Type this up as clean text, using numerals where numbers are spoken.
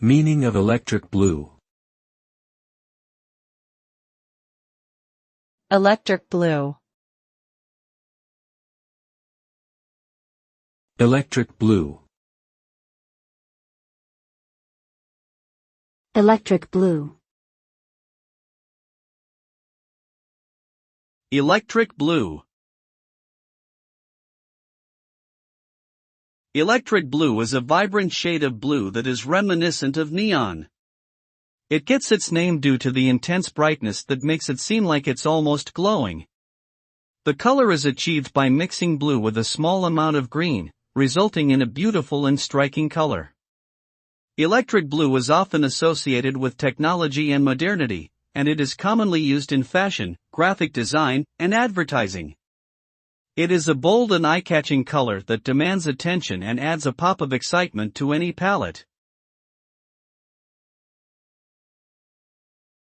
Meaning of electric blue. Electric blue. Electric blue. Electric blue. Electric blue. Electric blue is a vibrant shade of blue that is reminiscent of neon. It gets its name due to the intense brightness that makes it seem like it's almost glowing. The color is achieved by mixing blue with a small amount of green, resulting in a beautiful and striking color. Electric blue is often associated with technology and modernity, and it is commonly used in fashion, graphic design, and advertising. It is a bold and eye-catching color that demands attention and adds a pop of excitement to any palette.